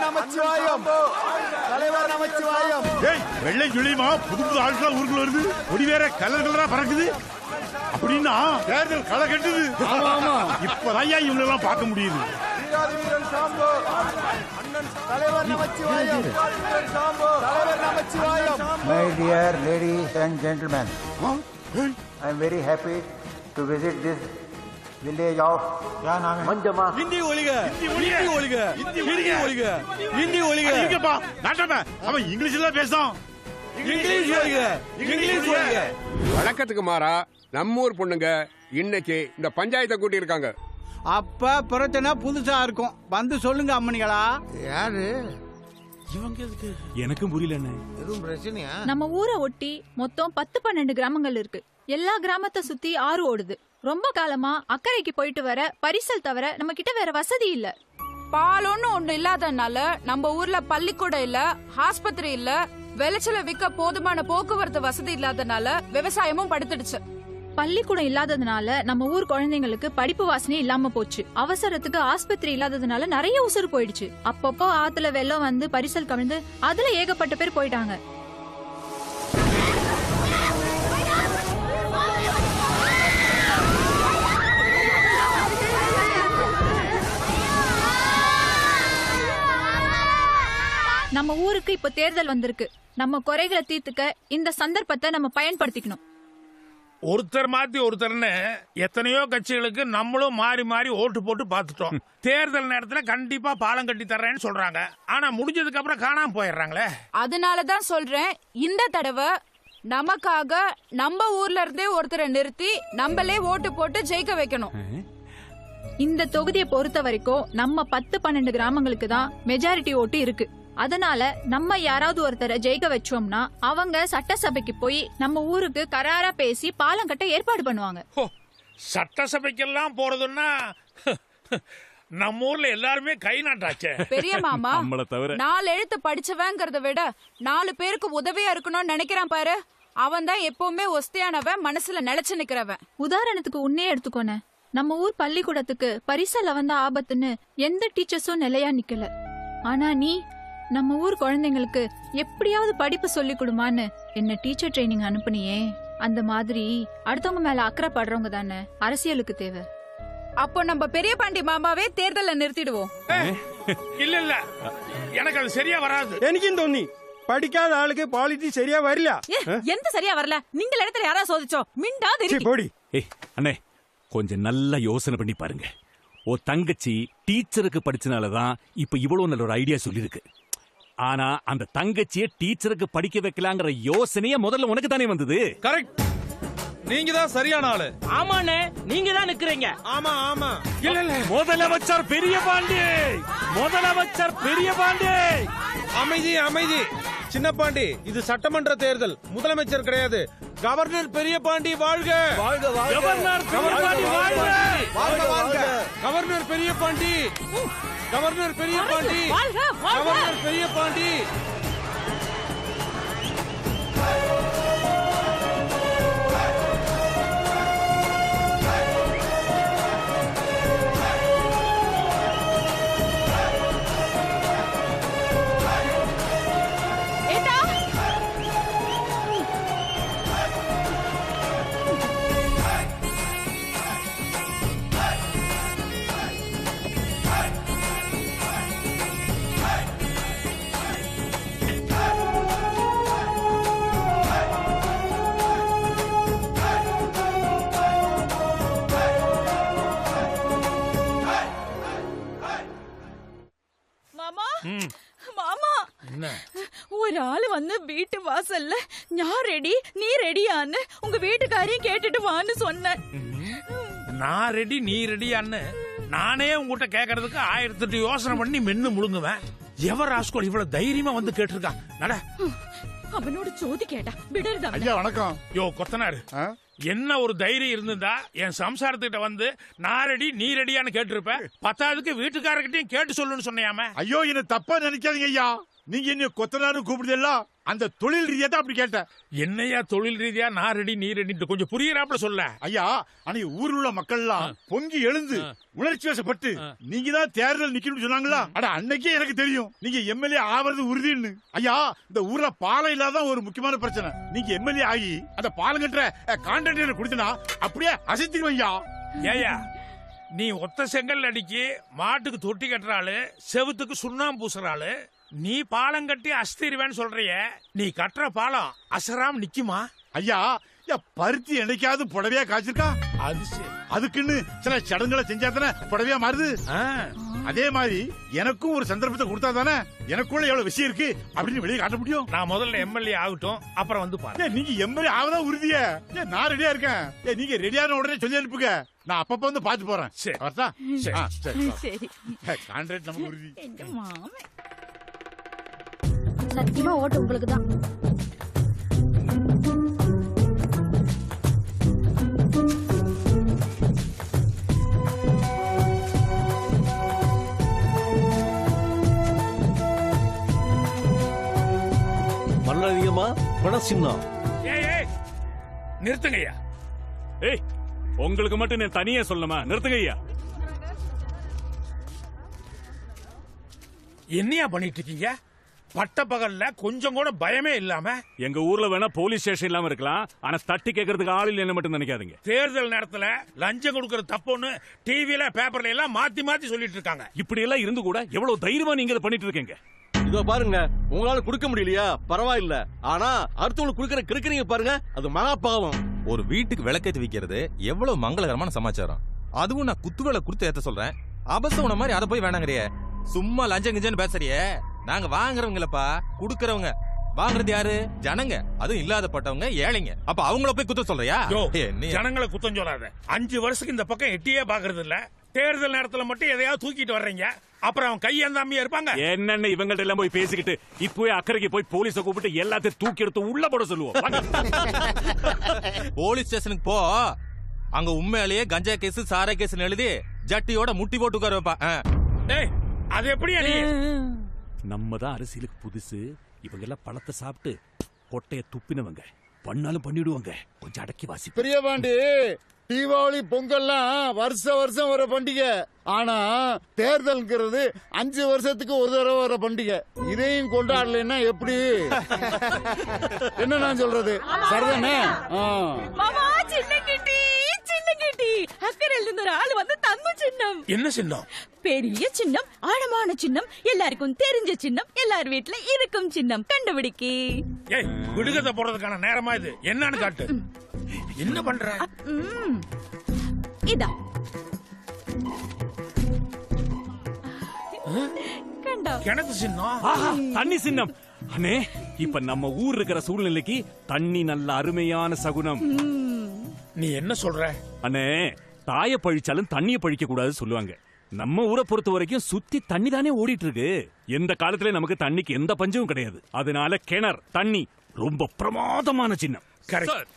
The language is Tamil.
நமச்சிவாயம், தலைவர் நமச்சிவாயம். வெள்ளை சுழியுமா புது புது ஆட்கள் ஊருக்குள்ள வருது, கொடி வேற கலர் கலரா பறக்குது. அப்படின்னா தேர்தல் களை கட்டுது. இப்பதான் இவங்க எல்லாம் பார்க்க முடியுது. வீரன் சாம்போ, தலைவர் நமச்சிவாயம், தலைவர் Namachivayam. My dear ladies and gentlemen, I am very happy to visit this village of Manjama. Hindi ஒலிக, Hindi ஒலிக, Hindi ஒலிக, Hindi ஒலிக. இருக்கப்பா நாட்டமே, அவன் இங்கிலீஷ்ல பேசுறான். இங்கிலீஷ் ஒலிக, இங்கிலீஷ் ஒலிக. வழக்கத்துக்கு மாறா நம்ம ஊர் பொண்ணுங்க இன்னைக்கு இந்த பஞ்சாயத்தை கூட்டி இருக்காங்க. அப்ப பிரச்சனை புதுசா இருக்கும். வந்து சொல்லுங்க அம்மனிகளா. யாரு இவங்க எதுக்கு எனக்கும் புரியல. எதுவும் பிரச்சனையா? நம்ம ஊரை ஒட்டி மொத்தம் 10-12 கிராமங்கள் இருக்கு. எல்லா கிராமத்தை சுத்தி ஆறு ஓடுது. ரொம்ப காலமா அக்கறைக்கு போயிட்டு வர பரிசல் தவிர நம்ம கிட்ட வேற வசதி இல்ல. பாலொன்னு ஒண்ணு இல்லாதனால நம்ம ஊர்ல பள்ளிக்கூடம் இல்ல, ஆஸ்பத்திரி இல்ல, விளைச்சல விற்க போதுமான போக்குவரத்து வசதி இல்லாதனால விவசாயமும் படுத்துடுச்சு. பள்ளிக்கூடம் இல்லாததுனால நம்ம ஊர் குழந்தைங்களுக்கு படிப்பு வாசனையே இல்லாம போச்சு. அவசரத்துக்கு ஆஸ்பத்திரி இல்லாததுனால நிறைய உசுறு போயிடுச்சு. அப்பப்போ ஆத்துல வெள்ளம் வந்து பரிசல் கவிழ்ந்து அதுல ஏகப்பட்ட பேர் போயிட்டாங்க. நம்ம ஊருக்கு இப்ப தேர்தல் வந்திருக்கு. நம்ம குறைகளை தீர்த்துக்க இந்த சந்தர்ப்பத்தை நம்ம பயன்படுத்திக்கணும். ஒருத்தர் மாத்தி ஒருத்தர்னு எத்தனையோ கட்சிகளுக்கு நம்மளும் மாறி மாறி ஓட்டு போட்டு பாத்துட்டோம். தேர்தல் நேரத்துல கண்டிப்பா பாலம் கட்டி தர்றேன்னு சொல்றாங்க. ஆனா முடிஞ்சதுக்கு அப்புறம் காணாம போயிடுறாங்களே. அதனாலதான் சொல்றேன், இந்த தடவை நமக்காக நம்ம ஊர்ல இருந்தே ஒருத்தரை நிறுத்தி நம்மளே ஓட்டு போட்டு ஜெயிக்க வைக்கணும். இந்த தொகுதியை பொறுத்த வரைக்கும் நம்ம 10-12 கிராமங்களுக்கு தான் மெஜாரிட்டி ஓட்டு இருக்கு. அதனால நம்ம யாராவது ஒருத்தரை ஜெயிக்க வச்சோம்னா அவங்க சட்டசபைக்கு போய் நம்ம ஊருக்கு கராரா பேசி பாலம் கட்ட ஏற்பாடு பண்ணுவாங்க. சட்டசபைக்கெல்லாம் போறதுன்னா நம்ம ஊர்ல எல்லாருமே கை நாட்டாச்சே. பெரிய மாமா 4 எழுத்து படிச்சவங்கிறத விட 4 பேருக்கு உதவியா இருக்கணும்னு நினைக்கிறான் பாரு. அவன் தான் எப்பவுமே ஒஸ்தியானவன், மனசுல நிலைச்சு நிக்கிறவன். உதாரணத்துக்கு உன்னே எடுத்துக்கோன. நம்ம ஊர் பள்ளிக்கூடத்துக்கு பரிசல்ல வந்த ஆபத்துன்னு எந்த டீச்சர்ஸும் நிலையா நிக்கல. ஆனா நீ நம்ம ஊர் குழந்தைங்களுக்கு எப்படியாவது படிப்பு சொல்லி கொடுமான்னு என்ன டீச்சர் ட்ரைனிங் அனுப்புனியே. அந்த மாதிரி அடுத்தவங்க மேல அக்கறை படுறவங்க தானே அரசியலுக்கு தேவை. அப்போ நம்ம பெரிய பாண்டி மாமாவே தேர்தலை நிறுத்திடுவோம். இல்ல இல்ல, எனக்கு அது சரியா வராது. எனக்கும் தோணி படிக்காத ஆளுக்கு பாலிட்டிக்ஸ் சரியா வரல. எந்த சரியா வரல? நீங்கள் இடத்துல யாரா சோதிச்சோ மிண்டாது போடி. அண்ணே கொஞ்சம் நல்லா யோசனை பண்ணி பாருங்க. ஓ தங்கச்சி டீச்சருக்கு படிச்சனாலதான் இப்ப இவ்வளவு நல்ல ஒரு ஐடியா சொல்லிருக்கு. ஆனா அந்த தங்கச்சியை டீச்சருக்கு படிக்க வைக்கலாங்கிற யோசனையே முதல்ல உனக்கு தானே வந்தது. கரெக்ட், நீங்க தான் சரியான ஆளு. ஆமாண்ணே, நீங்க தான் நிக்கிறீங்க. ஆமா ஆமா. இல்ல இல்ல, முதலமைச்சர் பெரிய பாண்டி, முதலமைச்சர் பெரிய பாண்டி. அமைதி அமைதி சின்ன பாண்டி, இது சட்டமன்ற தேர்தல், முதலமைச்சர் கிடையாது. கவர்னர் பெரிய பாண்டி வாழ்க. வாழ்க வாழ்க. கவர்னர் பெரிய பாண்டி வாழ்க. வாழ்க வாழ்க. கவர்னர் பெரிய பாண்டி, கவர்னர் பெரிய பாண்டி, கவர்னர் பெரிய பாண்டி. மாமா, ஒரு ஆளு வந்து வீட்டு வாசல்ல நான் ரெடி நீ ரெடியான்னு உங்க வீட்டுக்காரையும் கேட்டுட்டு வான்னு சொன்னேன். நான் ரெடி நீ ரெடியான்னு நானே உங்ககிட்ட கேக்குறதுக்கு 1008 யோசனை பண்ணி மென்னு முழுங்குவேன். எவர் ராஸ்கோல் இவ்வளவு தைரியமா வந்து கேட்டிருக்கான்? நட. அவனோட ஜோதி கேட்டா விடருதா? ஐயா வணக்கம். யோ கொத்தனாரு, என்ன ஒரு தைரியம் இருந்திருந்தா என் சம்சாரத்துக்கிட்ட வந்து நான் ரெடி நீ ரெடியான்னு கேட்டிருப்ப. 10ஆவதுக்கு வீட்டுக்காரர்கிட்டயும் கேட்டு சொல்லுன்னு சொன்னியாம. ஐயோ என்ன தப்பா நினைக்காதீங்க ஐயா. நீங்க என்ன கொத்தனாரு கூப்பிடுதெல்லாம் அந்த தொழில் ரீதியா தான் அப்படி கேட்டேன். என்னையா தொழில் ரீதியா நான் ரெடி நீ ரெடி கொஞ்சம் புரியுறாப்ல சொல்ல. ஐயா அன்னைக்கு ஊர்ல உள்ள மக்கள் எல்லாம் பொங்கி எழுந்து உணர்ச்சி வசப்பட்டு நீங்க தான் தேர்தல் நிக்கணும்னு சொன்னாங்களா? அட அன்னைக்கே எனக்கு தெரியும் நீங்க எம்எல்ஏ ஆவறது உறுதின்னு. ஐயா இந்த ஊர்ல பாலம் இல்லாதான் ஒரு முக்கியமான பிரச்சனை. நீங்க எம்எல்ஏ ஆகி அந்த பாலம் கட்டுற கான்ட்ராக்டர் கொடுத்தனா அப்படியே அசைத்திடுவேன் ஐயா. ஏயா நீ ஒத்த செங்கல் அடிக்கி மாட்டுக்கு தொட்டி கட்டுறாளு, செவுத்துக்கு சுண்ணாம்பு பூசுறாளு, நீ பாலம் கட்டி அஸ்திருவேன்னு சொல்றிய. நீ கட்டுற பாலம் அசராம நிக்குமா? ஐயா பருத்தி என்னைக்காவது புடவையா காய்ச்சிருக்கா? அது சரி. அதுக்குன்னு சில சடங்குகளை செஞ்சா தானே புடவையா மாறுது. அதே மாதிரி எனக்கும் ஒரு சந்தர்ப்பத்தை கொடுத்தா தானே எனக்குள்ள எவ்வளவு விஷயம் இருக்கு அப்படின்னு வெளியே காட்ட முடியும். நான் முதல்ல எம்எல்ஏ ஆகட்டும், அப்புறம் வந்து பாரு. நீங்க எம்எல்ஏ ஆவதா உறுதியா? நான் ரெடியா இருக்கேன். நீங்க ரெடியான உடனே சொல்லி அனுப்புங்க, நான் அப்பப்ப வந்து பாத்து போறேன். சரி. வரதா? சரி. கான்ட்ராக்ட் நமக்கு உறுதி. சத்தியமா ஓட்டு உங்களுக்கு தான். மல்லதிகமா பணசின்னம். ஏய் நிறுத்துங்கய்யா. ஏய் உங்களுக்கு மட்டும் நான் தனியா சொல்லணுமா? நிறுத்துங்க ஐயா. என்னையா பண்ணிட்டு இருக்கீங்க? பட்ட பகல்ல கொஞ்சம் கூட பயமே இல்லாம. எங்க ஊர்ல வேணா போலீஸ் ஸ்டேஷன் இல்லாம இருக்கலாம், ஆனா தட்டி கேட்கறதுக்கு ஆள் இல்லைன்னு மட்டும் நினைக்காதீங்க. தேர்தல் நேரத்துல லஞ்சம் கொடுக்கறது தப்புன்னு டிவில பேப்பர்ல எல்லாம் மாத்தி மாத்தி சொல்லிட்டு இருக்காங்க. இப்படி எல்லாம் இருந்து கூட எவ்வளவு தைரியமா நீங்க இதை பண்ணிட்டு இருக்கீங்க. இதோ பாருங்க, உங்களால கொடுக்க முடியலையா பரவாயில்ல, ஆனா அடுத்தவங்களுக்கு கொடுக்கற கிறுக்குறீங்க பாருங்க, அது மகா பாவம். ஒரு வீட்டுக்கு விளக்கேத்தி வைக்கிறது எவ்வளவு மங்களகரமான சமாச்சாரம். அதுவும் நான் குத்துவேலை கொடுத்து ஏத்த சொல்றேன், அபசகுண மாதிரி அதை போய் வேணாங்கறிய. சும்மா லஞ்சம் கிஞ்சன்னு பேசுறியே. நாங்க வாங்குறவங்களப்பா, குடுக்கறவங்க. வாங்குறது யாரு? ஜனங்க, அதுவும் இல்லாதப்பட்டவங்க, ஏழைங்க. அப்ப அவங்கள போய் குத்த சொல்றியா? ஜனங்களை குத்தம் சொல்லாத. 5 வருஷத்துக்கு இந்த பக்கம் எட்டியே பாக்குறது இல்ல. தேர்தல் நேரத்துல மட்டும் எதையாவது தூக்கிட்டு வர்றீங்க, அப்புறம் அவன் கையேந்தாமையா இருப்பாங்க. என்னன்னு இவங்கள்ட்ட எல்லாம் போய் பேசிக்கிட்டு இப்பவே அக்கறைக்கு போய் போலீஸை கூப்பிட்டு எல்லாத்தையும் தூக்கி எடுத்து உள்ள போட சொல்லுவோம். போலீஸ் ஸ்டேஷனுக்கு போ, அங்க உண்மையிலேயே கஞ்சா கேஸ் சாரா கேஸ் எழுதி ஜட்டியோட முட்டி போட்டு உட்கார வைப்பா. அது எப்படியா? நம்ம தான் அரசியலுக்கு புதுசு, இவங்க எல்லாம் பழத்தை சாப்பிட்டு கொட்டைய துப்பினவங்க, பண்ணாலும் பண்ணிடுவாங்க. கொஞ்சம் அடக்கி வாசி. பெரியபாண்டி, தீபாவளி பொங்கல்லாம் வருஷம் வர பண்டிகை. ஆனா தேர்தல்ங்கிறது 5 வருஷத்துக்கு ஒரு தடவை வர பண்டிகை. இதையும் கொண்டாடலைன்னா எப்படி? என்ன நான் சொல்றது சரிதானே? அக்கறையில் இருந்து ஒரு ஆள் வந்து தந்த சின்னம். என்ன சின்னம்? பெரிய சின்னம், ஆழமான சின்னம், எல்லாருக்கும் தெரிஞ்ச சின்னம், எல்லார் வீட்டுல இருக்கும் சின்னம். கண்டுபிடிக்கி. ஏய், விடுகதை போடுறதுக்கான நேரமா இது? என்னன்னு காட்டு. என்ன பண்ற? இதா கிணத்து சின்னம். தண்ணி சின்னம். அண்ணே, இப்ப நம்ம ஊர் இருக்கிற சூழ்நிலைக்கு தண்ணி நல்ல அருமையான சகுனம். நீ என்ன சொல்ற? அண்ணே, தாய பழிச்சாலும் தண்ணிய பழிக்க கூடாது சொல்லுவாங்க. நம்ம ஊரை பொறுத்த வரைக்கும் சுத்தி தண்ணி தானே ஓடிட்டு இருக்கு. எந்த காலத்துல நமக்கு தண்ணிக்கு எந்த பஞ்சமும் கிடையாது. அதனால கிணறு தண்ணி ரொம்ப பிரமாதமான சின்னம். கரெக்ட்.